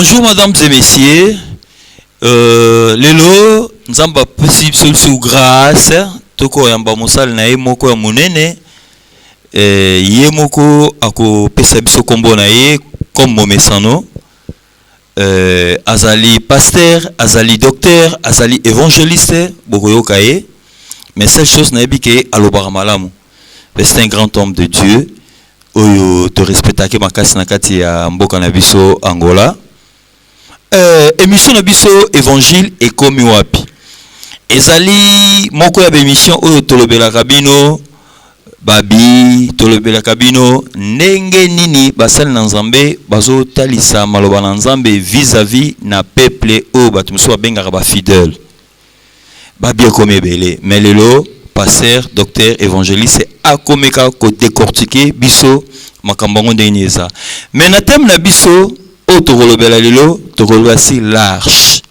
Bonjour mesdames et messieurs. Lelo nzamba possible sous grâce toko yamba mosal na ye moko ya munene ye moko ako pesa biso kombo na ye comme momesano azali pasteur, azali docteur, azali évangéliste bokoyoka ye mais cette chose na ebike alobara malamu. C'est un grand homme de Dieu oyo te respectake makasi na kati ya mboka na biso Angola. Émission na biso évangile et komi wapi ezali moko ya émission oyo tolobela kabino babi tolobela kabino ndenge nini basali na nzambe bazo talisa maloba na nzambe vis-à-vis na peuple oyo bato mosusu babengaka ba fidèle babi ekomi ebele mais lelo pasteur docteur évangéliste akomeka ko décortiquer biso makambo ngo ndenge eza mais na thème na biso Autokolobela lelo, tokoloba si l'arche.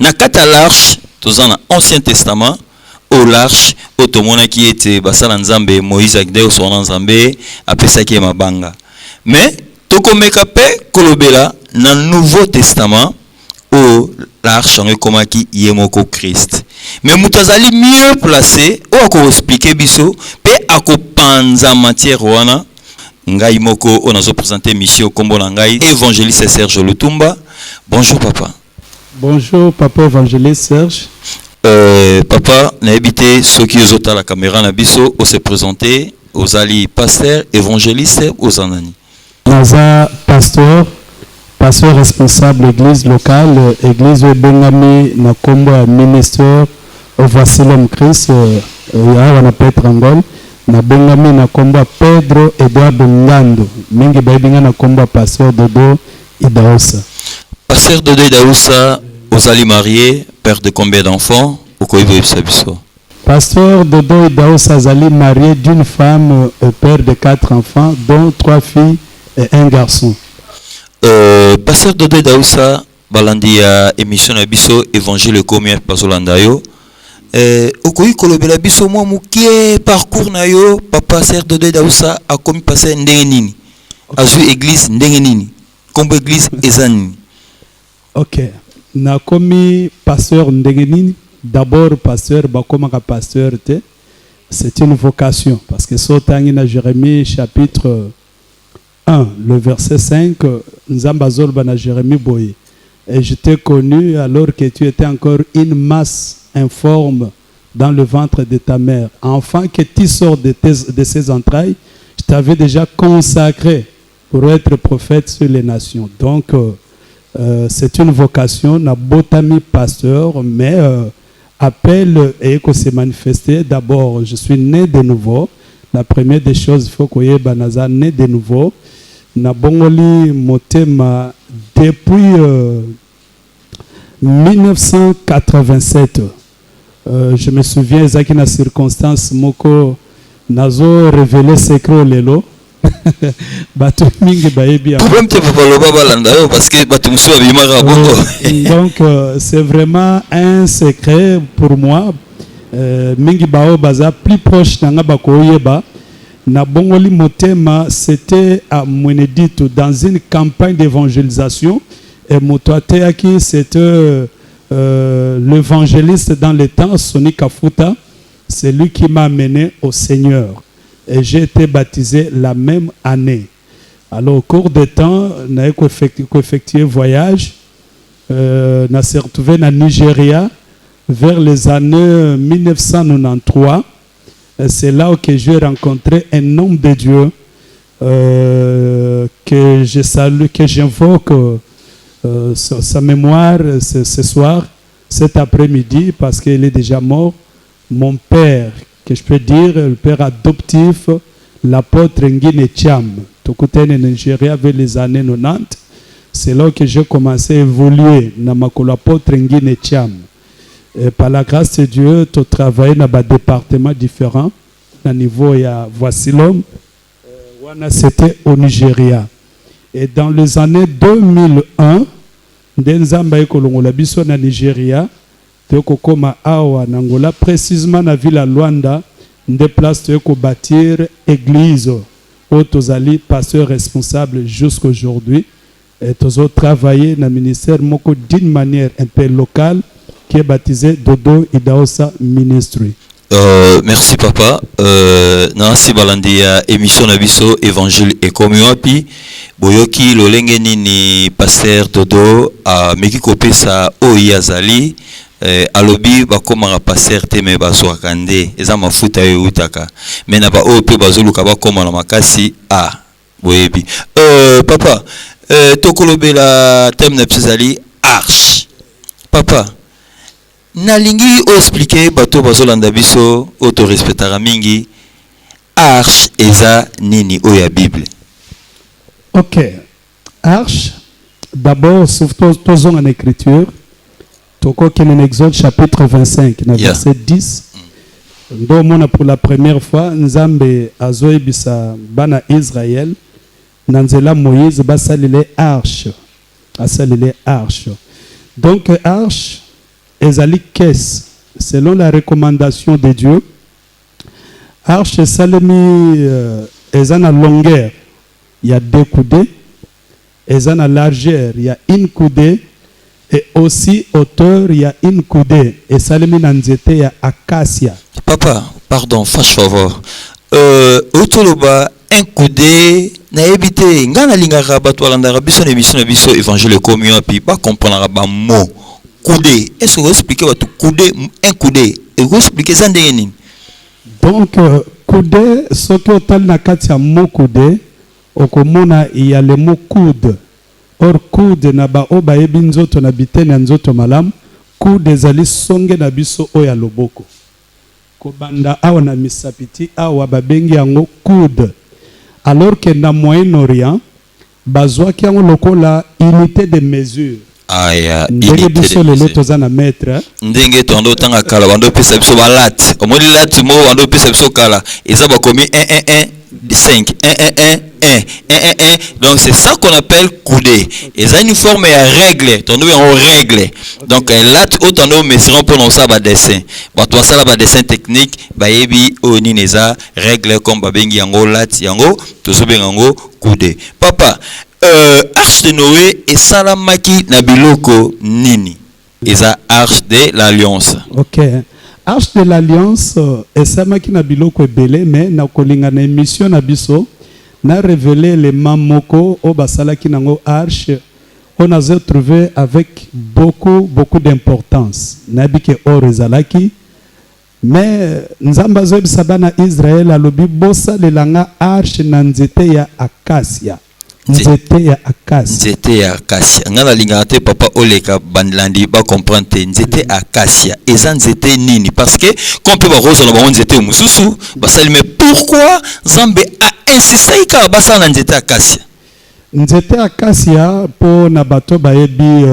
Na kata l'arche, tozana na Ancien Testament, au l'arche, otomona ki ete basala nzambe Moïse akideo sona nzambe apesaki mabanga. Mais tokomeka pe kolobela na Nouveau Testament au l'arche en komaki yemoko Christ. Mais mutazali mieux placé ou ako expliquer biso pe ako panza matière wana. Ngai moko on a présenté mission kombo na ngai évangéliste Serge Lutumba. Bonjour papa. Bonjour papa évangéliste Serge. Papa na habité ceux qui ont la caméra na biso au se présenter aux ali pasteur évangéliste aux anani. Naza pasteur responsable église locale église Bengami na kombo ya ministère voici l'homme Christ ya na Petre Angol. Na bengami na komba Pedro Eduardo Ngando mingi baibinga na komba pasteur Dodo Idaousa. Pasteur Dodo Idaousa, vous allez marier, père de combien d'enfants au Koibo Sabiso? Pasteur Dodo Idaousa zali marié d'une femme père de 4 enfants dont 3 filles et 1 garçon. Pasteur Dodo Idaousa balandi ya émission na biso évangile combien pasolandayo. Okoyi kolobela biso mwa mukie parcours na yo papa Serge Dodo Idaousa a komi passer ndenge nini azu église ndenge nini kombo église ezani. OK, na komi pasteur ndenge nini d'abord pasteur bakomaka pasteur te c'est une vocation parce que sotangi na Jérémie chapitre 1 le verset 5 nzamba zolba na Jérémie boye et je t'ai connu alors que tu étais encore une masse informe dans le ventre de ta mère. Enfant que tu sors de ses entrailles, je t'avais déjà consacré pour être prophète sur les nations. Donc, c'est une vocation, na botami pasteur, mais appel et que se manifester. D'abord, je suis né de nouveau. La première des choses, il faut que je sois né de nouveau. Na bongoli motema depuis 1987. Je me souviens exactement de la circonstance moko nazo révélé secret lelo bato mingi baebi problème te papa loba balanda yo parce que bato musu abimaka bongo. Donc c'est vraiment un secret pour moi mingi bao baza plus proche nanga bakoyeba na bongoli motema c'était à Mweneditu dans une campagne d'évangélisation et motoateaki c'était l'évangéliste dans le temps, Sonny Kafuta, c'est lui qui m'a amené au Seigneur. Et j'ai été baptisé la même année. Alors, au cours du temps, on a effectué un voyage. On s'est retrouvé au Nigeria vers les années 1993. C'est là que j'ai rencontré un homme de Dieu que je salue, que j'invoque. Sa mémoire ce soir, cet après-midi, parce qu'il est déjà mort, mon père, que je peux dire, le père adoptif, l'apôtre Ngine Cham, Tokuten en Nigeria vers les années 90, c'est là que j'ai commencé à évoluer dans l'apôtre Ngine Cham. Et par la grâce de Dieu, tu travailles dans des départements différents, à niveau, il y a Voici l'homme, c'était au Nigeria. Et dans les années 2001, Ndenzamba ekolongola biso na Nigeria, tokokoma awa na Angola, précisément na ville à Luanda, nde place toko bâtir église, au tozali pasteur responsable jusqu'aujourd'hui. et toujours travailler dans le ministère moko d'une manière un peu locale qui est baptisé Dodo Idaosa Ministry. Merci papa. Nansi balandi ya émission na biso évangile et communion pi boyoki lolenge nini pasteur Dodo a meki kopesa oyazali alobi bakoma pasteur te me bazwaka nde eza mafuta yo utaka me na ba o pe bazoluka bakoma na makasi boyebi papa tokolobela thème na psizali arche papa nalingi expliquer bato bazolanda biso auto respectera mingi arche eza nini oya Bible. Ok, arche d'abord surtout en écriture toko qui en Exode chapitre 25 verset 10 ndo pour la première fois Nzambe azoyebisa bana Israël nanzela Moïse basalile arche donc arche ezali caisse selon la recommandation de Dieu. Arche salemi ezana longueur il y a 2 coudées, ezana largeur il y a 1 coudée et aussi hauteur il y a 1 coudée et salemi nanzete il y a acacia. Papa, pardon, fâche favor. Otoloba 1 coudée na ebité ngana lingaka bato alandaka biso na émission na biso évangile communion puis pas comprendre ba mot coudé. Est-ce que vous expliquez votre coudé, 1 coudé et vous expliquez ça ndenge. Donc coudé ce que otal na kati ya mot coudé okomona il y a le mot coude. Or coude na ba o ba yebi nzoto na bitene ya nzoto malamu coude ezali songe na biso oya loboko. Kobanda awa na misapiti awa babengi yango coude. Alors que na Moyen-Orient bazwaki yango lokola unité de mesure. Aya ndenge biso lelo toza na mètre ndenge tondo tanga kala bando pesa biso balat omoni lat mo bando pesa biso kala eza bakomi 1 5 1 donc c'est ça qu'on appelle coudé eza une forme ya règle tondo en règle donc lat autant mesurons pour non ça ba dessin bato sala ba dessin technique bayebi oni neza règle comme babengi yango lat yango tozobenga yango coudé papa arche de Noé et salamaki na biloko nini eza arche de l'alliance. Ok, arche de l'alliance et salamaki na biloko ebele mais na kolinga na émission na biso na révélé les mamoko o basalaki nango arche on a trouvé avec beaucoup d'importance na bike or ezalaki mais nzamba zoyebisa bana Israël alobi bosa lelanga arche na nzete ya acacia. Nzete ya acacia. Ngana lingate papa oleka bandlandi ba comprendre nzete acacia. Eza nzete nini parce que quand peut ba rose na ba nzete mususu basali mais pourquoi Nzambe a insisté ka basa na nzete acacia? Nzete acacia po na bato bayebi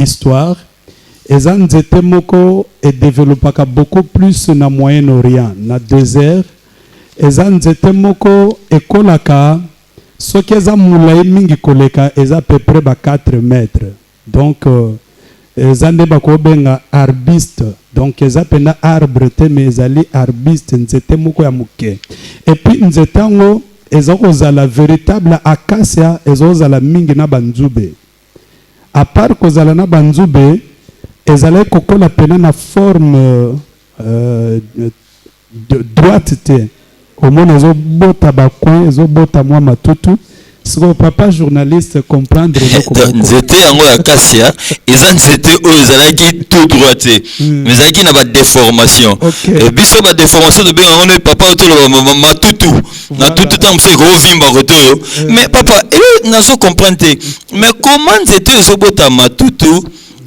histoire eza nzete moko et développaka beaucoup plus na Moyen-Orient na désert eza nzete moko ekolaka ce qui est moulay mingi koleka est à peu près 4 mètres. Donc, zande bako benga arbuste. Donc, eza pena arbre te mais ezali arbuste nzete moko ya muke. Et puis nzetango ezoko la véritable acacia ezoko la mingi na banzube. À part kozala na banzube, ezala kokola pena na forme droite te. Au moins, ils ont bota bakouin, ils ont bota moi matutu. Ce que papa journaliste comprendre. Nzete yango ya acacia, ils ont nzete ozalaki tout droité. Mais zalaki na ba déformation. Et biso ba déformation de bien on papa autour matutu. Na tout temps fait gros vimba rotoyo. Mais papa, na so comprendre. Mais comment nzete zo bota matutu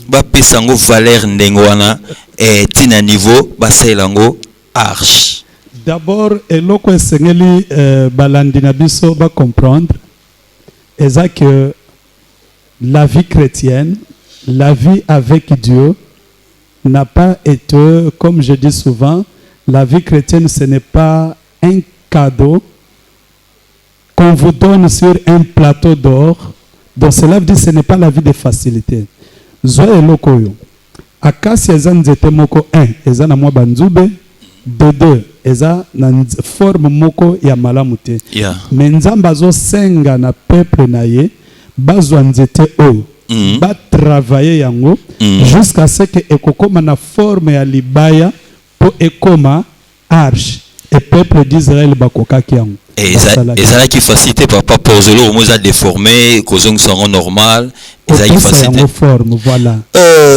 ba pesango valeur ndengwana et tina niveau ba selango arche. D'abord, eloko esengeli balandi na biso ba comprendre est que la vie chrétienne, la vie avec Dieu n'a pas été, comme je dis souvent, la vie chrétienne ce n'est pas un cadeau qu'on vous donne sur un plateau d'or. Donc cela veut dire que ce n'est pas la vie de facilité. Zoe eloko yo. Akasi ezanzete moko 1, ezana mwa banzube. De 2 eza na forme moko ya malamu te mais nzamba zo senga na peuple na ye bazwa nzete oyo batravaille yango jusqu'à ce que ekokoma na forme ya libaya po ekoma arche et peuple d'Israël bakokaki yango. Et ça qui facilite papa pour zelo au moins déformé causons sont normal et ça qui facilite forme voilà.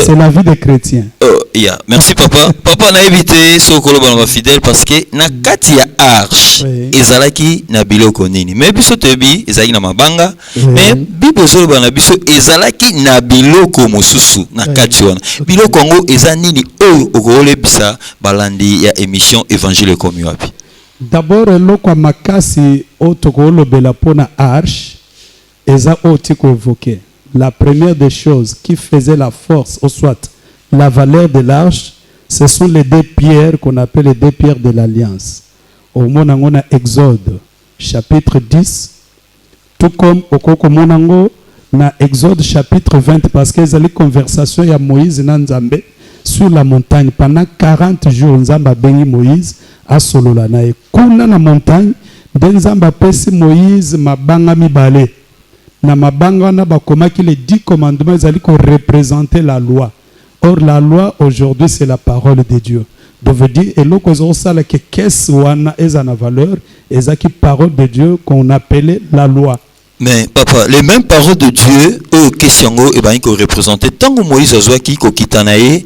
C'est la vie des chrétiens. Yeah. Merci papa. Papa na évité so kolo bana fidèle parce que na kati ya arche ezalaki na biloko nini. Mais biso tebi ezalaki na mabanga mais bibo zolo bana biso ezalaki na biloko mosusu na kati wana. Biloko ngo eza nini oyo okole bisa balandi ya émission évangile comme wapi. D'abord eloko makasi otokolo bela pona arche eza otiko évoqué. La première des choses qui faisait la force au soit la valeur de l'arche, ce sont les deux pierres qu'on appelle les deux pierres de l'alliance. Au monango na Exode chapitre 10, tout comme au koko monango na Exode chapitre 20, parce que les conversations ya Moïse na Nzambe sur la montagne pendant 40 jours. Nzamba bengi Moïse a solola na kuna na montagne Nzamba pesi Moïse mabanga mibale. Na mabanga na bakomaki les 10 commandements ezali ko représenter la loi. Or la loi aujourd'hui c'est la parole de Dieu. De veut dire eloko ezosala que qu'est-ce wana ezana valeur ezaki parole de Dieu qu'on appelait la loi. Mais papa, les mêmes paroles de Dieu au questiongo et ben ko représenter tant que Moïse azwaki ko kitanaye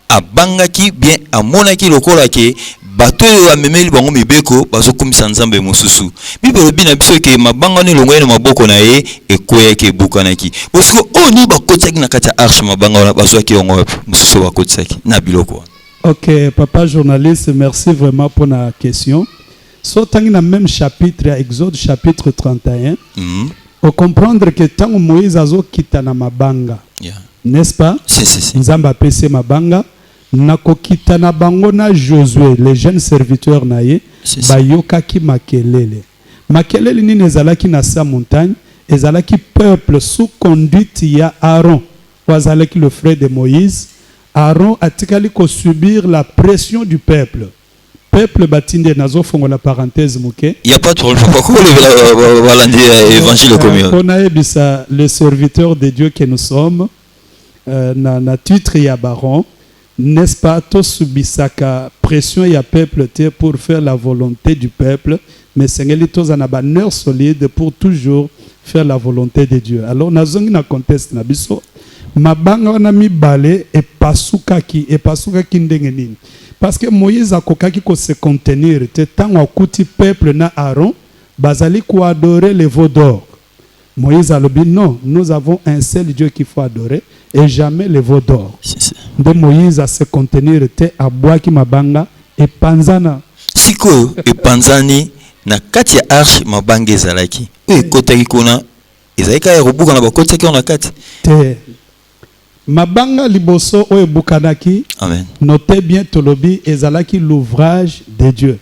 abangaki bien amonaki lokola ke bato ya memeli bango mibeko bazokumisa nzambe mosusu. Bibelo bina biso ke mabanga ni longoye na maboko na ye ekoya ke bukanaki. Bosiko oni bakotaki na kati ya arche mabanga na bazwaki ongo mosusu bakotaki na biloko. OK, papa journaliste, merci vraiment pour la question. Sautant dans le même chapitre, Exode chapitre 31, on comprendre que tant Moïse a quitté na mabanga, n'est-ce pas? Si. Nzamba pese mabanga. Nako kitana bango na Josué, les jeunes serviteurs naye, bayokaki makelele. Makelele ni nezalaki na sa montagne, ezalaki peuple sous conduite ya Aaron, wazalaki le frère de Moïse. Aaron atikali ko subir la pression du peuple. Peuple batinde nazo fongo la parenthèse muke. Il y a pas de problème. Pourquoi le valandi évangile comme on a ebisa les serviteurs de Dieu que nous sommes na titre ya baron. N'est-ce pas, tout subissaka pression ya peuple pour faire la volonté du peuple, mais Seigneur tous en a banner solide pour toujours faire la volonté de Dieu. Alors nazongi na conteste na biso mabanga na mibale et pasukaki ndenge nini. Parce que Moïse a kokaki ko se contenir te tant akuti peuple na Aaron bazali ko adorer les veaux d'or. Moïse a dit non, nous avons un seul Dieu qu'il faut adorer et jamais les veaux d'or. De Moïse a se contenir te abwaki mabanga et panzana. Siko et panzani na kati ya arche mabanga ezalaki. E kotaki kuna ezalika ya rubuka na bakotaki na kati. Te mabanga liboso o ebukanaki. Amen. Notez bien tolobi ezalaki l'ouvrage de Dieu.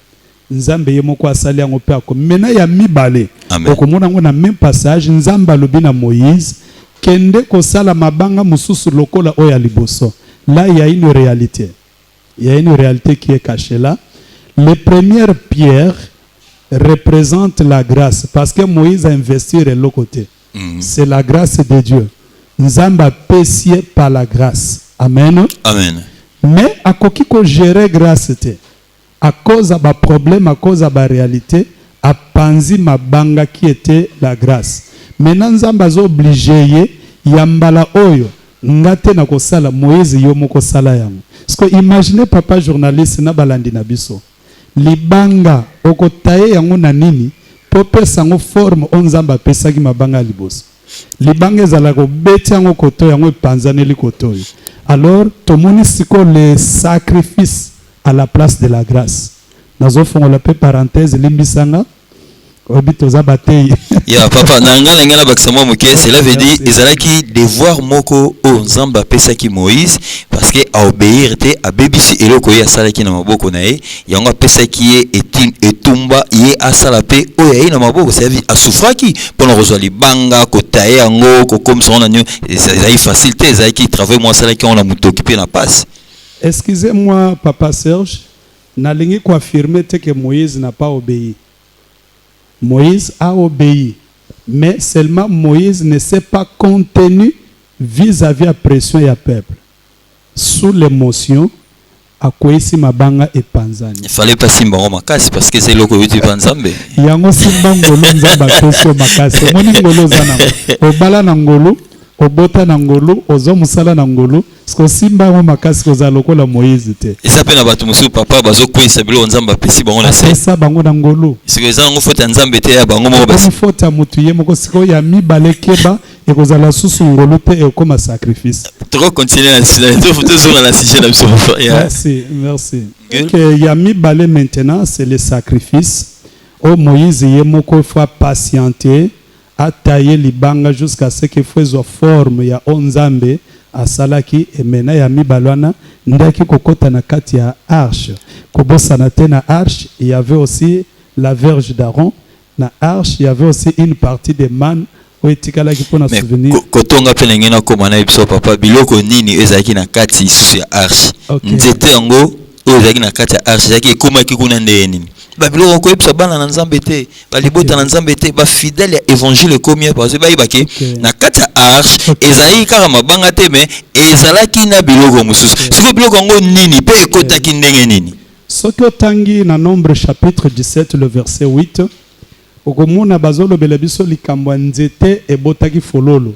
Nzambe yemoko asali yango pe ako mena ya mibale. Okomona ngo na même passage Nzamba lobi na Moïse kende kosala mabanga mususu lokola oya liboso. Là il y a une réalité. Il y a une réalité qui est cachée là. Les premières pierres représentent la grâce parce que Moïse a investi de l'autre côté. C'est la grâce de Dieu. Nzamba pesier par la grâce. Amen. Amen. Mais à koki ko gérer grâce te. À cause de problème, à cause de la réalité, à panzi mabanga qui était la grâce. Maintenant, Nzamba zo obligé yambala oyo ngate na kosala Moïse yo moko sala yango. Parce que imaginez papa journaliste na balandi na biso. Libanga okotaye yango na nini po pesa ngo forme on Nzamba pesa ki mabanga liboso. Libanga ezala ko beti yango koto yango panzaneli koto. Alors tomoni siko le sacrifice à la place de la grâce. Nous avons la parenthèse limbisanga obitoza batei. Ya papa nanga ngala bakisamo moke cela veut dire ezalaki devoir moko o Nzamba pesaki Moïse parce que a obéir te a bebisi eloko ya salaki na maboko na ye yango pesaki etumba ye asala pe o ya na maboko ça veut asufraki pour rejoindre libanga kotaye yango ko comme ça on a ezali facilité ezalaki travail moi salaki on a mutokipe na passe. Excusez-moi, Papa Serge, n'allez pas affirmer que Moïse n'a pas obéi. Moïse a obéi. Mais seulement Moïse ne s'est pas contenu vis-à-vis de la pression du peuple. Sous l'émotion, à quoi ici mabanga et panzani. Il fallait pas simba makasi parce que c'est le coup du panzambe. Yango simba ngolo nzamba peso makasi. Moni ngolo zana. Obala na ngolo, obota na ngolo, ozo musala na ngolo. Sko simba ngo makasi ko za lokola Moïse te. Et ça pena batu musu papa bazo kwesa bilo nzamba pesi bango na se. Ça bango na ngolo. C'est que ça ngo fota nzambe te ya bango mo basi. Ko fota mutu ye moko siko ya mi balekeba et ko za la susu ngolo te e comme sacrifice. Trop continuer la sur la sujet d'abso. Merci, merci. Ok, yami balé maintenant c'est le sacrifice. Oh Moïse ye moko faut patienter à tailler libanga jusqu'à ce qu'il fasse forme ya onzambe à salaki et maintenant yami balwana ndaki kokota na kati ya arche. Kobosa na te na arche, il y avait aussi la verge d'Aaron. Na arche, il y avait aussi une partie des mannes. Mais kotonga pe ngena na komana biso papa biloko nini ezaki na kati ya arche nzete yango ezaki na kati ya arche ezaki ekomaki kuna ndeye nini babiloko ko epsa bana na nzambe te balibota na nzambe te ba fidèle ya évangile combien parce que bayibaki na kati ya arche ezali kaka mabanga te mais ezalaki na biloko mususu siko biloko yango nini pe ekotaki ndenge nini soki otangi na Nombre chapitre 17 le verset 8 okomona bazolo belebiso likambo nzete ebotaki fololo.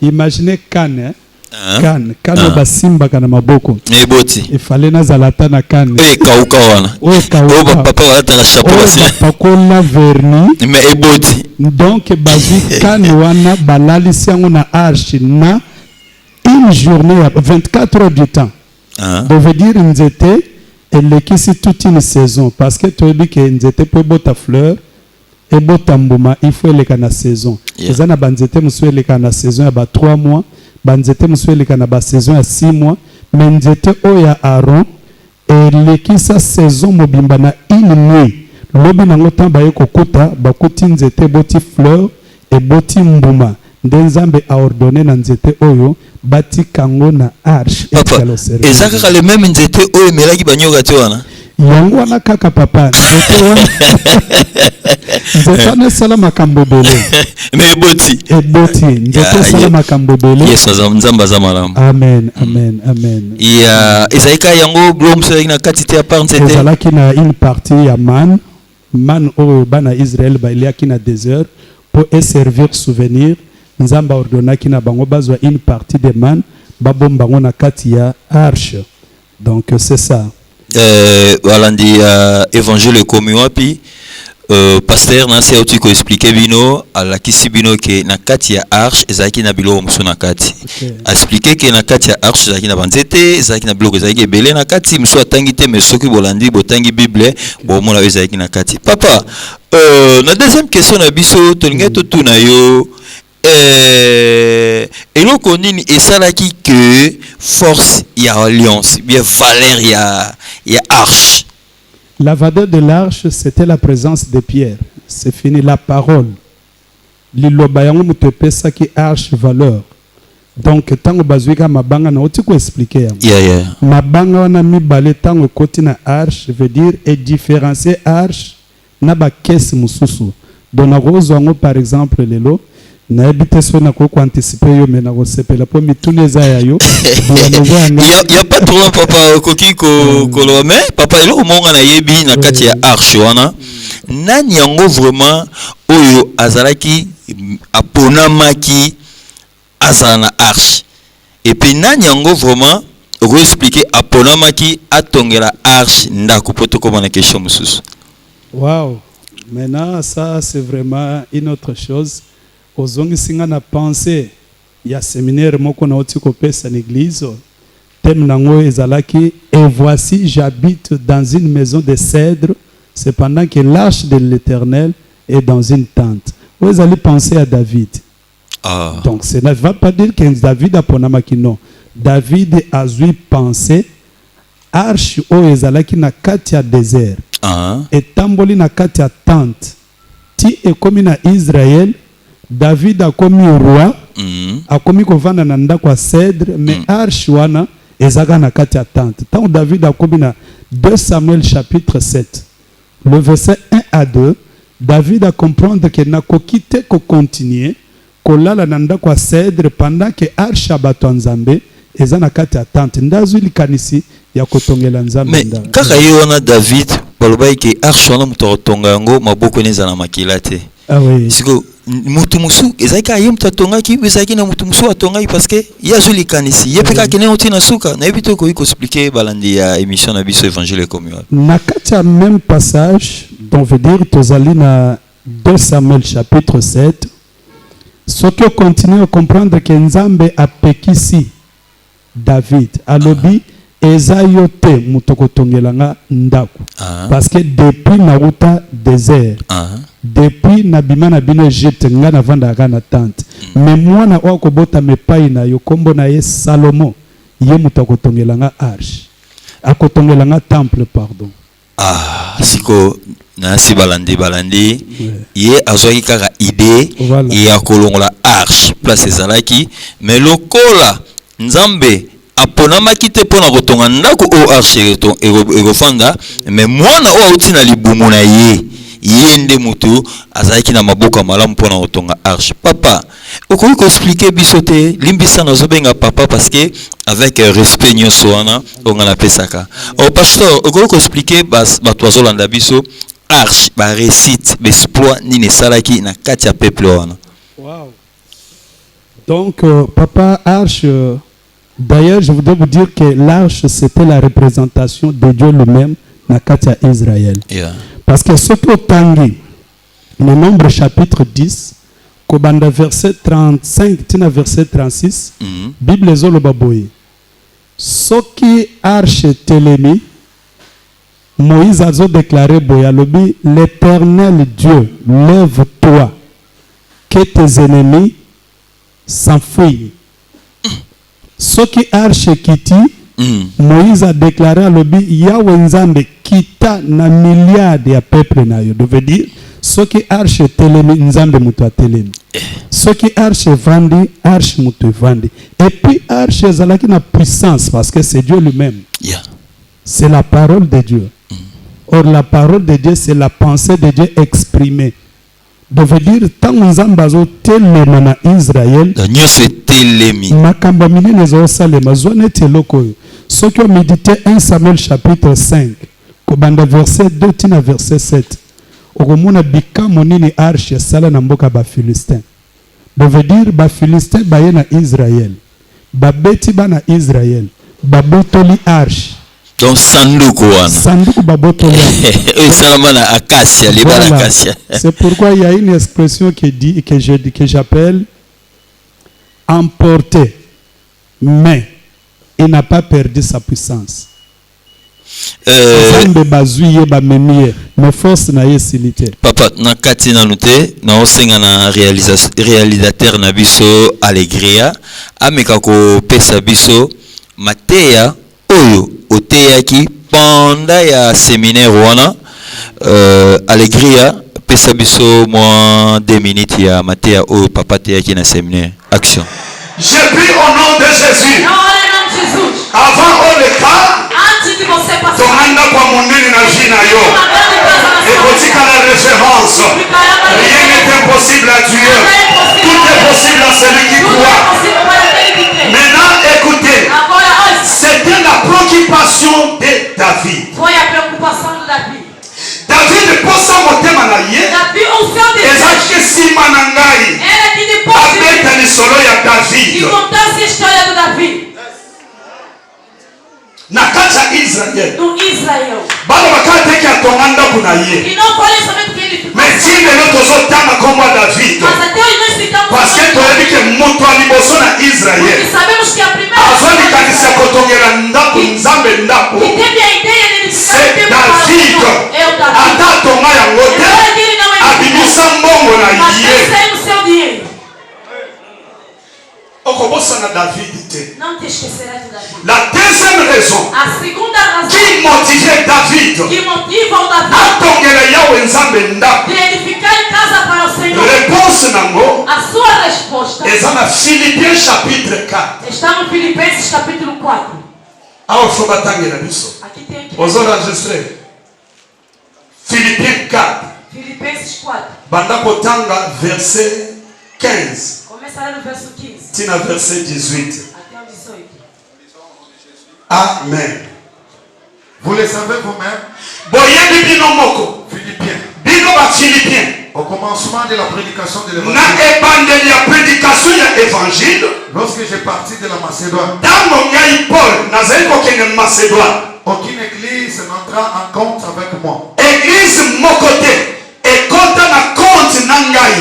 Imaginez Kane, Kane basimba kana maboko. Eboti. Il fallait na zalata na Kane. Kauka wana. Papa wala tanga chapeau basi. Pakola verni. Mais eboti. Donc bazui Kane wana balali siango na arche na une journée 24 heures du temps. Ça veut dire nzete elekisi toute une saison parce que tu dis que nzete peut bota fleur. Et botambuma il faut les kana saison. Les ana banzete musué les kana saison ya ba 3 mois, banzete musué les kana ba saison ya 6 mois, mais nzete oya Aaron et lekisa saison mobimba na une nuit. Lobi nango tamba yeko kota bakuti nzete boti fleur et boti mbuma. Nzambe a ordonné na nzete oyo bati kango na arche et ezaka le même nzete oyo melaki banyoka te wana. Yango wana kaka papa nzete wana nzete wana sala makambo bele mais eboti nzete sala makambo bele yesu nzamba za malamu amen amen amen ya ezaika yango blom sala na kati te apart nzete ezalaki na une partie ya man oyo bana Israël ba iliaki na désert pour servir souvenir nzamba ordonnaki na bango bazwa une partie de man babomba ngo na kati ya arche donc c'est ça. Voilà dit évangile comme wapi pasteur na se otiko expliquer bino ala kisi bino ke na kati ya arche ezaki na biloko musu na kati expliquer ke na kati ya arche ezaki na banzete ezaki na biloko ezaki ebele na kati musu atangi te mais soki bolandi botangi bible bomona ezaki na kati papa na deuxième question na biso tolinga totuna yo eloko nini esalaki que force ya alliance bien valeur ya arche. La valeur de l'arche c'était la présence de Pierre. C'est fini la parole. Liloba yango mutepesa ki arche valeur. Donc tango bazuika mabanga na otiko expliquer. Mabanga wana mibale tango koti na arche veut dire et différencier arche na ba caisse mususu. Dona rozwango par exemple lelo na habite so na ko anticiper yo mena ko sepela po mituneza ya yo ya pas trop papa koki ko lo mais papa elo monga na yebi na kati ya arche wana nani yango vraiment oyo azalaki aponamaki azala na arche et puis nani yango vraiment ko expliquer aponamaki atongela arche ndako poto ko na question mususu. Wow, maintenant ça c'est vraiment une autre chose. Ozongi singa na pensée ya séminaire moko na otiko pesa l'église thème nango ezalaki et voici j'habite dans une maison de cèdre cependant que l'arche de l'Éternel est dans une tente. Vous allez penser à David. Donc ça ne va pas dire que David a ponamaki non. David a eu pensé arche o ezalaki na kati ya désert. Et tamboli na kati ya tente. Ti e komi na Israël David a commis roi, a commis kovanda na ndako cèdre, mais arche wana ezaka na kati ya tente. Tant David a commis na 2 Samuel chapitre 7, le verset 1 à 2, David a comprendre que nakoki te ko continuer kolala na ndako ya cèdre pendant que arche ya bato ya nzambe eza na kati ya tente ndazwi likanisi ya kotongela nzambe. Mais kaka ye wana David balobaki ke arche wana moto akotonga yango maboko ne eza na makila te. Ah oui. Siko mutu musu ezalaki aye moto atongaki ezalaki na mutu musu atongaki parce que ye azwi likanisi ye mpe kaka ne oti na suka nayebi te okoki koexplike balandi ya émission na biso évangile communal. Na kati ya même passage dont veut dire tozali na 2 Samuel chapitre 7 soki okontinue okomprendre ke nzambe apekisi David alobi eza yo te moto kotongelanga ndako parce que depuis nauta désert depuis nabima na bino Egypte nga navandaka na tente mais mwana oyo akobota mepai na yo kombo na ye Salomo ye moto akotongelanga arche akotongelanga temple pardon. Siko nasi balandi ye azwaki kaka idée ya kolongola arche place ezalaki mais lokola nzambe aponamaki te mpona kotonga ndako oyo arche ekofanda mais mwana oyo auti na libumu na ye nde mutu azalaki na maboko malamu mpona kotonga arche. Papa okoki koexplike biso te limbisa nazobenga papa parce que avec respect nyonso wana onga napesaka pasteur okoki koexplike bato bazolanda biso arche baréussite baexploit nini esalaki na kati ya peuple wana. Wow. Donc papa arche d'ailleurs je voudrais vous dire que l'arche c'était la représentation de Dieu lui-même na kati ya Israël. Parce que ce que Tangi, le nombre chapitre 10, Kobanda verset 35, tina verset 36, Bible zolo baboye. Soki arche telemi, Moïse a déclaré boyalobi, l'Éternel Dieu, lève-toi, que tes ennemis s'enfuient. Soki arche kiti, Moïse a déclaré à l'obi Yahweh Nzambe kita na milliard ya peuple na yo. Veut dire ce qui arche telemi Nzambe mutu a telemi. Ce qui arche vandi arche mutu vandi. Et puis arche zalaki na puissance parce que c'est Dieu lui-même. C'est la parole de Dieu. Or la parole de Dieu c'est la pensée de Dieu exprimée. Veut dire tant Nzambe azo telema na Israël. Nyose telemi. Makamba minene zo salema zo nete loko. Ceux qui ont médité 1 Samuel chapitre 5, Kobanda verset 2 tina verset 7, Okomona bika monini arche sala na mboka ba Philistin. Veut dire ba Philistin baye na Israël. Ba beti ba na Israël. Ba botoli arche. Donc sanduku wana. Sanduku ba botoli. Et salamana acacia, libala acacia. C'est pourquoi il y a une expression qui dit que j'appelle emporter. Mais il n'a pas perdu sa puissance. Papa, na kati na nute na osenga na réalisateur na biso Alegria ameka ko pesa biso mateya oyo oteyaki panda ya séminaire wana Alegria pesa biso moins 2 minutes ya mateya oyo papa teyaki na séminaire. Action. Je prie au nom de Jésus. Avant au le cas, Tonanda kwa monene na jina yo. Ekotika la référence. Rien n'est impossible à Dieu. Tout est possible à celui qui croit. Maintenant, écoutez. C'était la préoccupation de David. David posa motema na ye. Ezaki sima na ngai. Abeta lisolo ya David. Na kati ya Israël. Balo bakateki atonga kuna ye. Mais tine lelo tozotanga kombo ya David. Parce que toyebi ke moto ya liboso na Israël. Azolikanisa kotongela ndako nzambe ndako. C'est David. Ata tonga yango te. Abimisa mbongo na ye. David. La deuxième raison qui motivait David réponse nango est dans Philippiens chapitre 4. Alors faut batanguer la biso. Vous enregistrez Philippiens 4. Filipenses 4. Banda kotanga verset 15. Começa lá no verso 15. Tina verset 18. Até o 18. Amen. Vous le savez vous-même, Boyebi bino moko. Philippiens, Bino ba Philippiens. au commencement de la prédication de Na l'évangile, ebandeli ya prédication ya évangile. lorsque j'ai parti de la Macédoine, Tango ngai Paul nazali kokende Macédoine. aucune église n'entra en compte avec moi. Église moko te ekota na compte na ngai.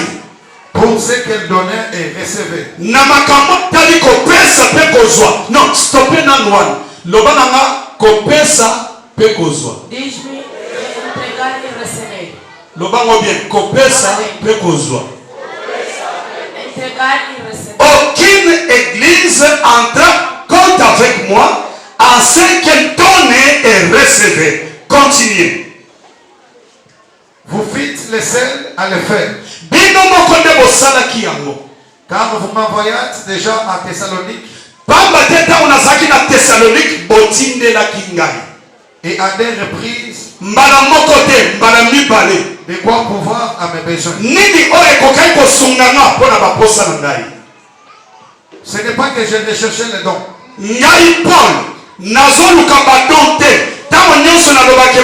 Pour ce qu'elle donnait et recevait. Na makambo tali kopesa pe kozwa. Non, stoppé na noan. Loba nanga kopesa pe kozwa. Diz-me entregar e receber. Lobango bien, kopesa pe kozwa. Entregar e receber. Aucune église entra compte avec moi en ce qu'elle donnait et recevait. Continuez. Vous fîtes les seuls à le faire. Bino moko nde bosalaki yango. Car vous m'envoyâtes déjà à Thessalonique Pamba te ntango nazalaki na Thessalonique botindelaki ngai. et à des reprises Mbala moko te, mbala mibale. de quoi pouvoir à mes besoins. Nini oyo ekokaki kosunga nga mpo na baposa na ngai. Ce n'est pas que je recherchais les dons, Ngai Paul nazoluka badon te. Ntango nyonso nalobaki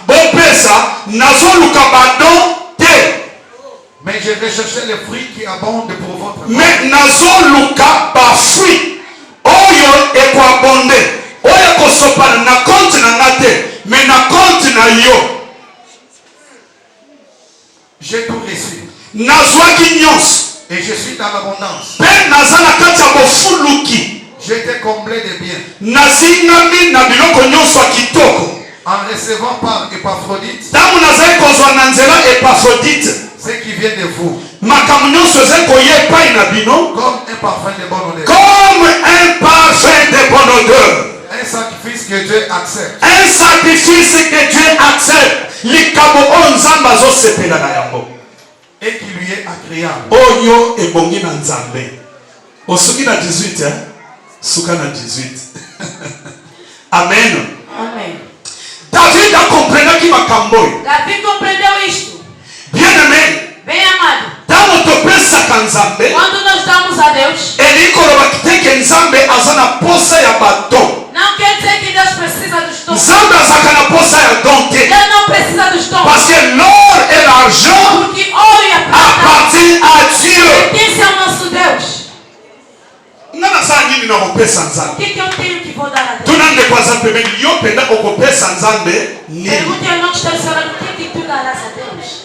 bopesa nazoluka badon te. mais je recherchais les fruits qui abondent pour votre Me nazoluka bafruit oyo ekoabonde oyo ekosopana na konte na nga te me na konte na yo. J'ai tout reçu Nazwaki nyonso et je suis dans l'abondance. mpe naza na kati ya bofuluki. J'étais comblé de biens Nazingami na biloko nyonso ya kitoko. en recevant par Épaphrodite Ntango nazali kozwa na nzela Epafrodite ce qui vient de vous, makambo nyonso ezali koya epai na bino comme un parfum de bonne odeur, comme un parfum de bonne odeur. un sacrifice que Dieu accepte. Un sacrifice que Dieu accepte. Likambo oyo Nzambe azosepela na yango. Et qui lui est agréable. Oyo ebongi na Nzambe. Osuki na 18 hein? Suka na 18. Amen. Amém. David akomprenaki makambo oyo. Davi compreendeu isto. Bien aimé. Bem amado. Ntango topesaka Nzambe Quando nós damos a Deus, elingi koloba teke Nzambe aza na posa ya baton. não quer dizer que Deus precisa dos dons. Nzambe azalaka na posa ya don te. Deus não precisa dos dons. Parce que l'or et l'argent Porque ouro e a prata appartient à Dieu. pertencem ao nosso Deus. Nga nasala nini na kopesa O Nzambe? que eu tenho que vou dar a Deus? Tuna ndeko aza pembeni yo mpenza okopesa Nzambe nini? Pergunte ao irmão que está chorando, o que tu darás a Deus?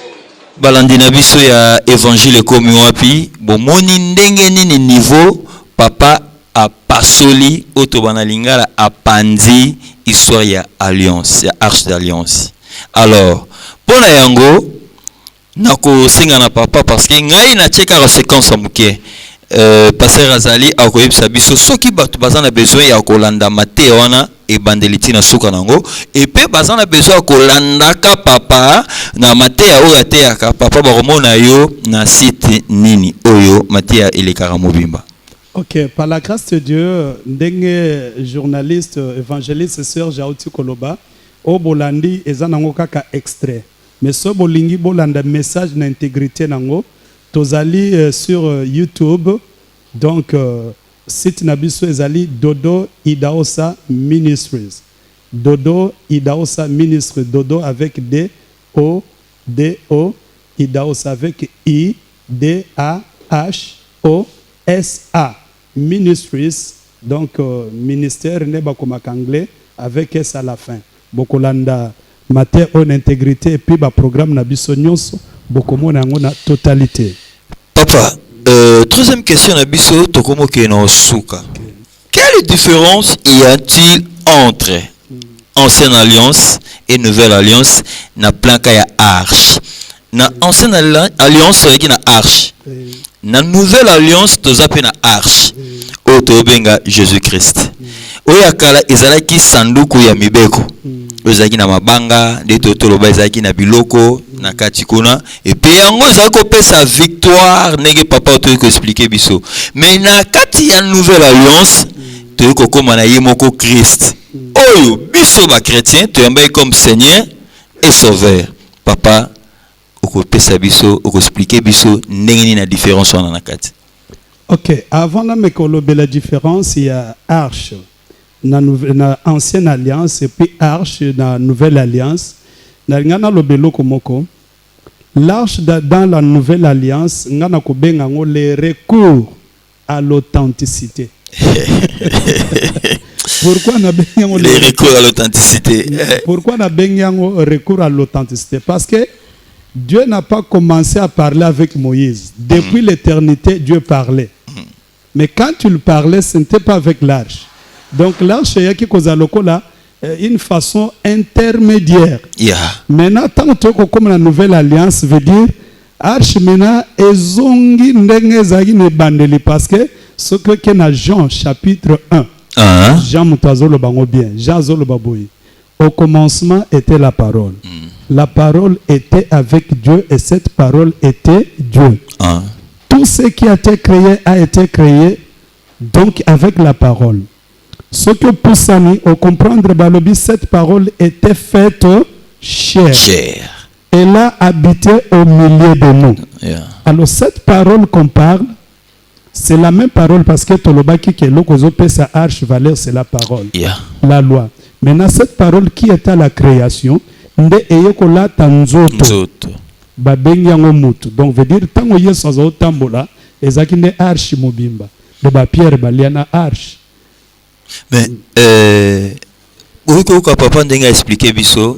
balandi na biso ya évangile ekomi wapi bomoni ndenge nini niveau papa apasoli oyo tobana lingala apandi histoire ya alliance ya arche d'alliance. Alors mpona yango nakosenga na papa parce que ngai natie kaka séquence ya moke paster azali akoyebisa biso soki bato baza na besoin ya kolanda mateya wana ebandeli ntina suka nango epe baza na besoin ya kolandaka papa na mateya oyo ateyaka papa bakomona yo na site nini oyo mateya elekaka mobimba. Ok, par la grâce de Dieu, ndenge journaliste, évangéliste, sœur Jauti Koloba, o bolandi ezanango kaka extrait. Mais so bolingi bolanda message na intégrité nango, tozali sur YouTube, donc site nabiso ezali Dodo Idaosa Ministries. Dodo Idaosa Ministries, Dodo avec D-O-D-O, Idaosa avec I-D-A-H-O-S-A. Ministries, donc ministère ne bakomaka anglais avec S à la fin. Bokolanda matière en intégrité et puis ba programme na biso nyonso bokomona yango na totalité. Papa, troisième question na biso tokomo ke na suka. Quelle différence y a-t-il entre ancienne alliance et nouvelle alliance na planka ya arche? Na ancienne alliance avec na arche. Na nouvelle alliance tozape na arche. O tobenga Jésus-Christ. Oya kala ezalaki sanduku ya mibeko. Ezalaki na mabanga, de totoloba ezalaki na biloko na kati kuna et puis yango ezalaki kopesa victoire ndenge papa otoyi ko expliquer biso. Mais na kati ya nouvelle alliance toyi kokoma na ye moko Christ. Oyo biso ba chrétien toyambai comme Seigneur et Sauveur. Papa okopesa biso expliquer biso ndenge na différence wana na kati. Ok, avant de me la différence, il y a arche dans l'ancienne alliance et puis arche dans la nouvelle alliance. L'arche dans la nouvelle alliance, on a les recours à l'authenticité. Pourquoi on a les recours à l'authenticité? Pourquoi on a recours à l'authenticité? Parce que Dieu n'a pas commencé à parler avec Moïse. Depuis l'éternité, Dieu parlait. Mais quand il parlait, ce n'était pas avec l'arche. Donc l'arche, il y a une façon intermédiaire. Yeah. Maintenant, tant que comme la nouvelle alliance veut dire, arche maintenant ezongi ndenge zagi ne bandeli parce que ce que dans Jean chapitre 1. Jean mutazolo bango bien. Jean zolo baboyi. Au commencement était la parole. La parole était avec Dieu et cette parole était Dieu. Tout ce qui a été créé donc avec la parole. Ce que Poussani, au comprendre Balobi, cette parole était faite chair. Elle a habité au milieu de nous. Yeah. Alors cette parole qu'on parle, c'est la même parole parce que Tolobaki qui est l'okozo sa arche valeur, c'est la parole. Yeah. La loi. Maintenant cette parole qui est à la création, nde eyekola tanzoto. Babenyango mutu. Donc veut dire tango yesozo tambola ezaki ne arche mobimba. De ba pierre baliana arche. Mais papa ndenge expliquer biso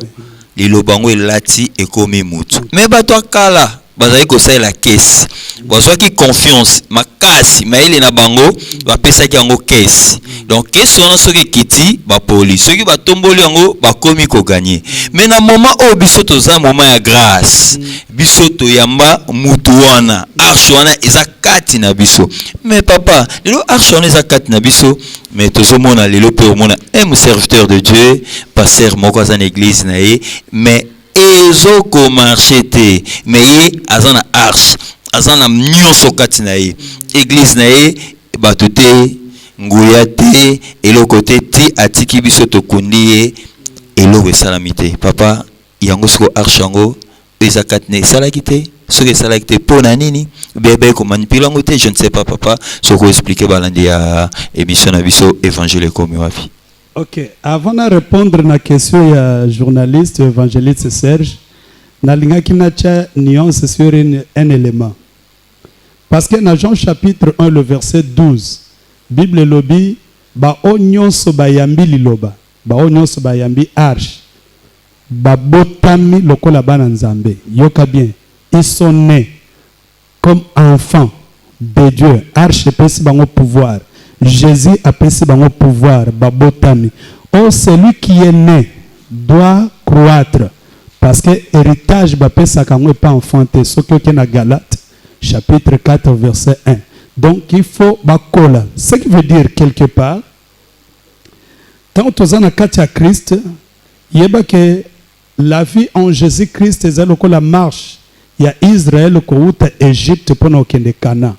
lilobango elati ekomi mutu. Mais bato akala bazali kosala la caisse. Bazwaki confiance makasi maile na bango bapesaki yango caisse. Donc caisse wana soki kiti ba poli soki batomboli yango bakomi ko gagner. Mais na moment o biso toza moment ya grâce. Biso to yamba mutu wana arche wana eza kati na biso. Mais papa, lelo arche wana eza kati na biso. Mais tozomona lelo pe omona un serviteur de Dieu, pasteur moko za église na ye, mais ezoko marché te, mais ye azana arche, azana nyonso kati na ye. Église na ye bato te, nguya te, eloko te ti atiki biso tokundi ye eloko esalami te. Papa, yango siko arche yango eza kati na esalaki te. Ce que ça a été pour nini bébé comme manipulant je ne sais pas papa ce que expliquer balandi à émission abiso évangile comme wafi. OK, avant de répondre à la question ya journaliste évangéliste Serge na linga kinacha nuance sur un élément. Parce que dans Jean chapitre 1 le verset 12 Bible lobi ba onyonso bayambi liloba ba onyonso bayambi arche ba botami lokola bana nzambe yoka bien. Ils sont nés comme enfants de Dieu. Arche pesi bango pouvoir. Jésus a pesi bango pouvoir. Babotami. Oh, celui qui est né doit croître. Parce que héritage bapesa kango pas enfanté. Ce que est dans Galates, chapitre 4, verset 1. Donc il faut bakola. Ce qui veut dire quelque part, tant que tu as Christ, il y a la vie en Jésus-Christ est la marche. Il y a Israël qui est Égypte pour nous kende Cana.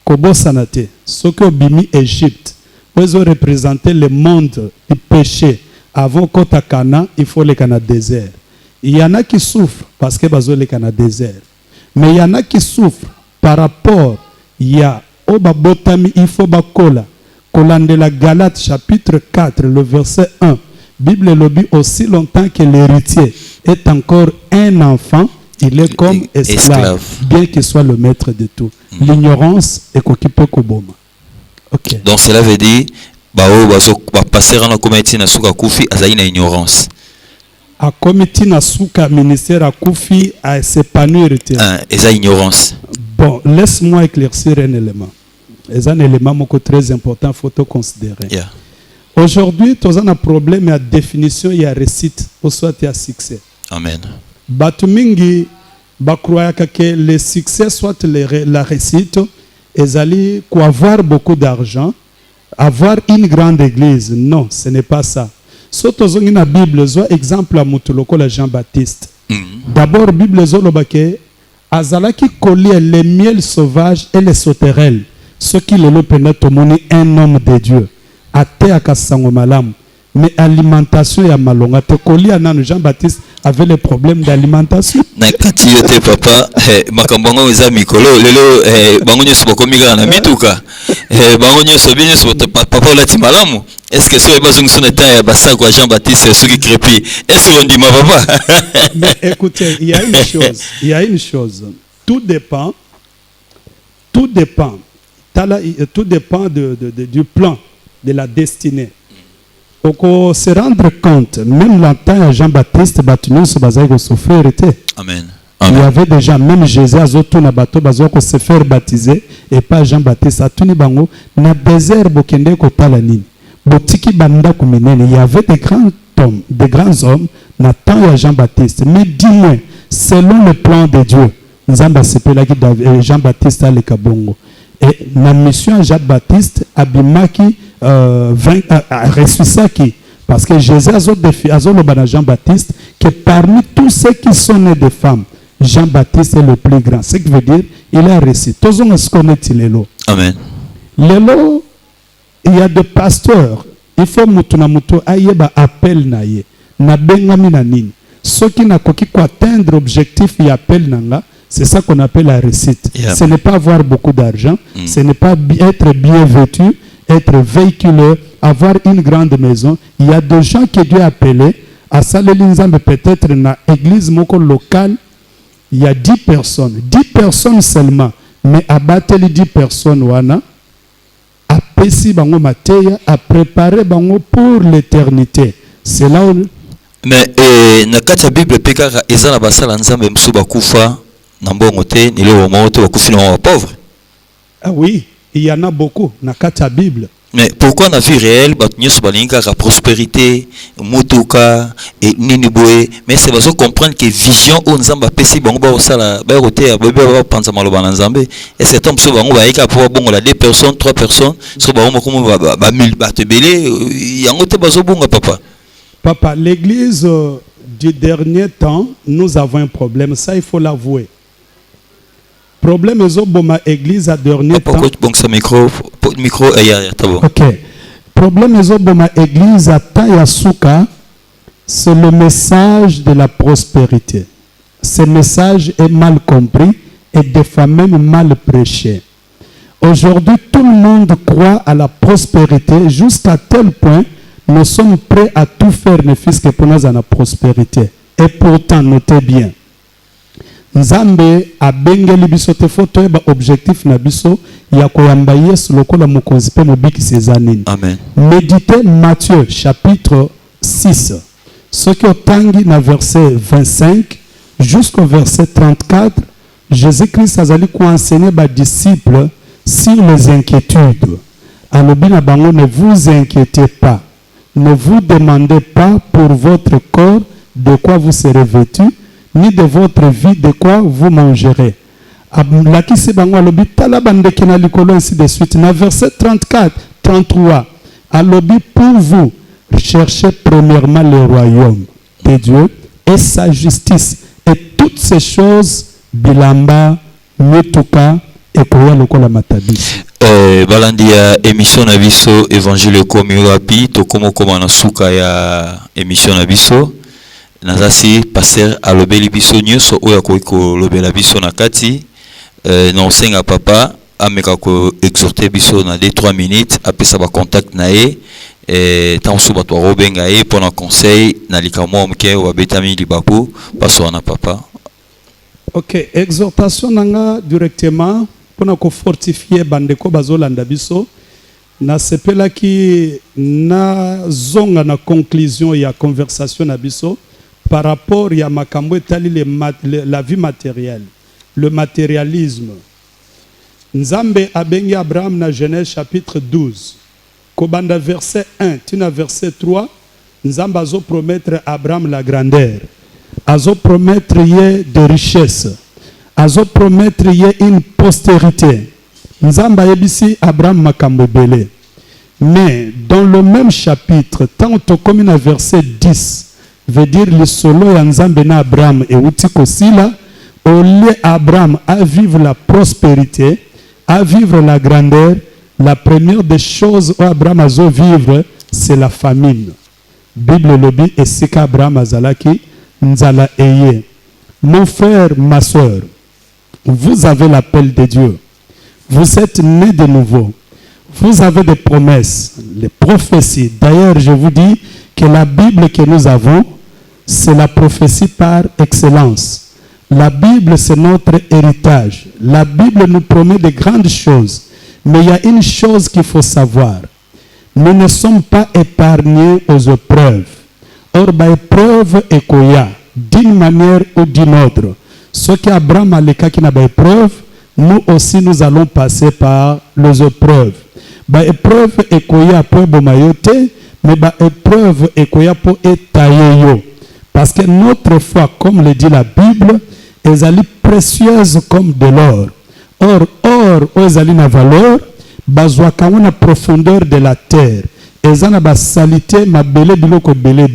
Kobo sanate. Ce que bimi Égypte. Ils ont représenté le monde du péché. Avant qu'on à Cana, il faut les Cana désert. Il y en a qui souffrent parce que bazo les Cana désert. Mais il y en a qui souffrent par rapport il y a Obabotami il faut bakola. Kolande la Galate chapitre 4 le verset 1. Bible lobby aussi longtemps que l'héritier est encore un enfant. Il est comme esclave, bien qu'il soit le maître de tout. L'ignorance est occupée Koboma. Ok. Donc cela veut dire, passer en comité na suka kufi azaï na ignorance. A comité na suka ministère à kufi à s'épanouir. Eza ignorance. Bon, laisse-moi éclaircir un élément. C'est un élément très important, faut te considérer. Yeah. Aujourd'hui, tu as un problème à définition et à récite, ou soit à succès. Amen. Batumingi bakroya que le succès soit la réussite et aller avoir beaucoup d'argent, avoir une grande église. Non, ce n'est pas ça. Surtout dans la Bible, exemple à Moutoloko la Jean-Baptiste. D'abord, la Bible zolobake azalaki collier les miels sauvages et les sauterelles. Ce qui le pénètre un homme de Dieu. Ate akasango malam. mais alimentation ya malonga te kolia nanu Jean-Baptiste avait les problèmes d'alimentation na kati yote papa makambango eza mikolo lelo bango nyoso bakomika na mituka bango nyoso binyoso papa olati malamu est-ce que so ebazongiso na temps ya basako ya Jean-Baptiste soki crépi est-ce qu'on dit ma papa mais écoutez il y a une chose tout dépend du plan de la destinée. Pour se rendre compte, même longtemps à Jean-Baptiste, Batunion se basait sur souffrir. Amen. Il y avait déjà, même Jésus, Azoto na bateau, pour se faire baptiser, et pas Jean-Baptiste. À Tuni Bango, na désert, Bokende Kotalanine. Botiki Banda Kuminene, il y avait des grands hommes, na temps à Jean-Baptiste. Mais dis-moi, selon le plan de Dieu, Nzamba sepelaki Jean-Baptiste à Lekabongo. Et la mission Jean-Baptiste abimaki ressuscaki parce que Jésus a dit Jean-Baptiste que parmi tous ceux qui sont nés de femmes, Jean-Baptiste est le plus grand. Ce qui veut dire il a réussi. Tous on se connaît Lelo. Amen. Lelo, il y a des pasteurs. Il faut mutuna mutu ayeba appel naye na bengami na nini. Ceux qui n'a pas atteindre l'objectif y appel nanga. C'est ça qu'on appelle la réussite. Yeah. Ce n'est pas avoir beaucoup d'argent, ce n'est pas être bien vêtu, être véhiculé, avoir une grande maison. Il y a des gens qui Dieu a appelés à Salelinzambe, peut-être dans l'église locale, il y a 10 personnes. 10 personnes seulement. Mais à battre les 10 personnes, à pési bango mateya, à préparer bango pour l'éternité. C'est là où... Mais dans la Bible, Pekara, ils ont la basala nzambe msuba kufa. Ah oui, il y en a beaucoup dans la Bible. Mais pourquoi dans la vie réelle, la prospérité, mutuka et niniboué, mais c'est parce qu'on comprend que vision on nzamba pesi bango ba osala ba roté ba panza maloba na nzambe et cet homme so bango ba ika pour bongo la 2 personnes, 3 personnes, so bango comme ba mille ba tebele yango te bazo bonga papa. Papa, l'église du dernier temps, nous avons un problème, ça il faut l'avouer. Problème est bon église à dernier temps. Bon ça micro OK. Problème est bon église à Tayasuka, c'est le message de la prospérité. Ce message est mal compris et des fois même mal prêché. Aujourd'hui, tout le monde croit à la prospérité jusqu'à tel point nous sommes prêts à tout faire ne fût-ce que pour nous à la prospérité. Et pourtant, notez bien. Nzambe abengeli biso te foto ba objectif na biso ya koyamba Yesu lokola mokonzi pe mobiki sezanini. Amen. Méditez Matthieu chapitre 6. Ce qui otangi na verset 25 jusqu'au verset 34, Jésus-Christ azali ko enseigner ba disciples sur les inquiétudes. Alobi na bango ne vous inquiétez pas. Ne vous demandez pas pour votre corps de quoi vous serez vêtu, ni de votre vie de quoi vous mangerez. Ainsi de suite. Dans verset 34, 33, alobi pour vous, cherchez premièrement le royaume de Dieu et sa justice. Et toutes ces choses, bilamba, metuka, et koya lokola matabi. Balandi ya émission na biso évangile komi wapi to komo koma na suka ya émission na biso. Nazasi pasteur alobeli biso nyonso oyo ko lobela biso na kati non senga papa ameka ko exhorter biso na 2-3 minutes apesa ba contact na ye tanso bato robenga ye pour un conseil na likamo mke wa betami libaku paso na papa. OK, exhortation nanga directement pour ko fortifier bandeko bazolanda biso na sepela ki na zonga na conclusion ya conversation na biso par rapport à makambo etali la vie matérielle, le matérialisme. Nzambe abengi Abraham na Genèse chapitre 12. Kobanda verset 1, tina verset 3, Nzambe azo promettre Abraham la grandeur. Azo promettre ye de richesse. Azo promettre ye une postérité. Nzambe yebisi Abraham makambo belé. Mais dans le même chapitre, tant que comme na verset 10, veut dire le solo ya Nzambe na Abraham et utiko sila au lieu Abraham à vivre la prospérité, à vivre la grandeur, la première des choses où Abraham a vivre c'est la famine. Bible lobi esika Abraham azalaki nzala eye. Mon frère, ma soeur, vous avez l'appel de Dieu. Vous êtes nés de nouveau. Vous avez des promesses, les prophéties. D'ailleurs, je vous dis que la Bible que nous avons, c'est la prophétie par excellence. La Bible, c'est notre héritage. La Bible nous promet de grandes choses. Mais il y a une chose qu'il faut savoir. Nous ne sommes pas épargnés aux épreuves. Or, l'épreuve est quoi? D'une manière ou d'une autre. Ce qu'Abraham a le cas qui n'a pas épreuve, nous aussi nous allons passer par les épreuves. L'épreuve est quoi pour bomayote, mais l'épreuve est quoi pour étayer. Parce que notre foi, comme le dit la Bible, est précieuse comme de l'or. Or, est na valeur, bazwaka na profondeur de la terre. Ezana ba salité ma belé biloko belé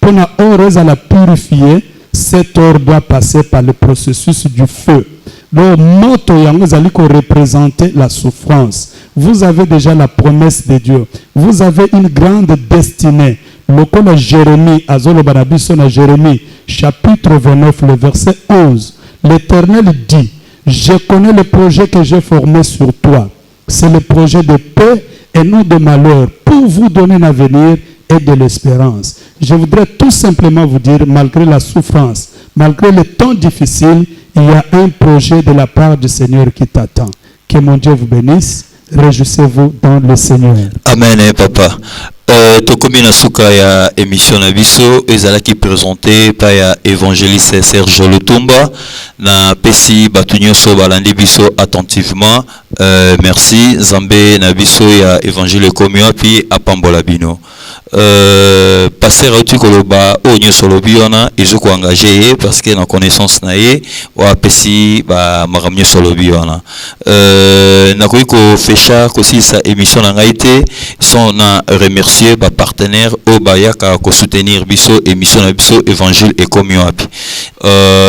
pour na or ezala purifier. Cet or doit passer par le processus du feu. Donc, moto yango zali ko représenter la souffrance. Vous avez déjà la promesse de Dieu. Vous avez une grande destinée. Le col Jérémie, Azolo Barabiso na Jérémie, chapitre 29, le verset 11. L'Éternel dit, je connais le projet que j'ai formé sur toi. C'est le projet de paix et non de malheur, pour vous donner un avenir et de l'espérance. Je voudrais tout simplement vous dire, malgré la souffrance, malgré le temps difficile, il y a un projet de la part du Seigneur qui t'attend. Que mon Dieu vous bénisse. Réjouissez-vous dans le Seigneur. Amen, papa. Tokomi na suka ya émission na biso ezalaki présenté par ya évangéliste Serge Lutumba na pesi batu nyonso balandi biso attentivement. Merci Zambé na biso ya évangile komio puis apambola bino. Pasteur Autu Koloba o nyonso lobi wana ezoko engagé parce que na connaissance na ye wa pesi ba makamyo nyonso lobi wana. Na ko fesha kosi sa émission na ngaite sont na remercier ba partenaire o bayaka ko soutenir biso émission na biso évangile et communion api.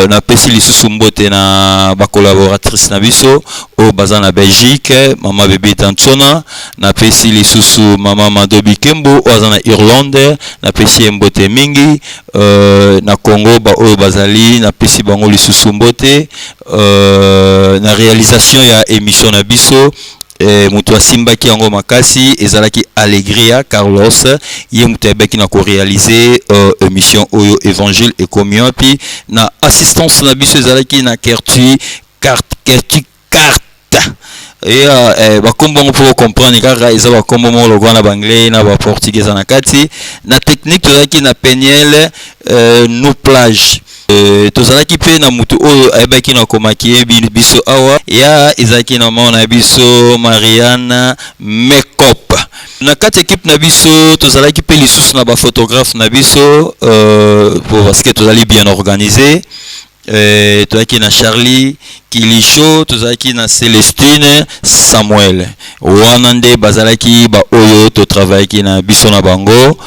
Na pesi lisusu mbote na ba collaboratrice na biso o baza na Belgique mama bébé Tantona na pesi lisusu mama Madobi Kembo o azana Irlande na pesi mbote mingi na Congo ba o bazali na pesi bango lisusu mbote na réalisation ya émission na biso mutu asimbaki yango makasi ezalaki Alegria Carlos ye mutu abeki na ko réaliser émission oyo évangile et communion puis na assistance na biso ezalaki na Kertu carte et bakombo pour comprendre kaka eza bakombo mo logo na banglais na ba portugais na kati na technique tozalaki na Peniel no plage tozalaki pe na mutu oyo ayebaki na komaki biso awa ya ezalaki na mona biso Mariana Mekop na kati équipe na biso tozalaki pe lisusu na ba photographe na biso parce que tozali bien organisé. Tozalaki na Charlie Kilisho, tozalaki na Celestine Samuel wana nde bazalaki ba oyo to travaillaki na biso na bango.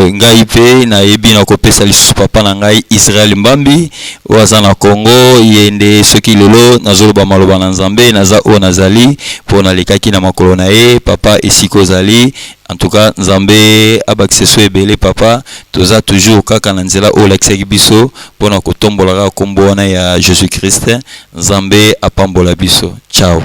Ngai pe na yebi na kopesa lisusu papa na ngai Israel Mbambi waza na Congo yende soki lelo nazoloba maloba na Nzambe naza o nazali po na lekaki na makolo na ye papa esiko zali. En tout cas, Nzambe abakseso ebele papa toza toujours kaka na nzela o lakisaki biso pona kotombola kombo wana ya Jésus Christ. Nzambe apambola biso. Ciao.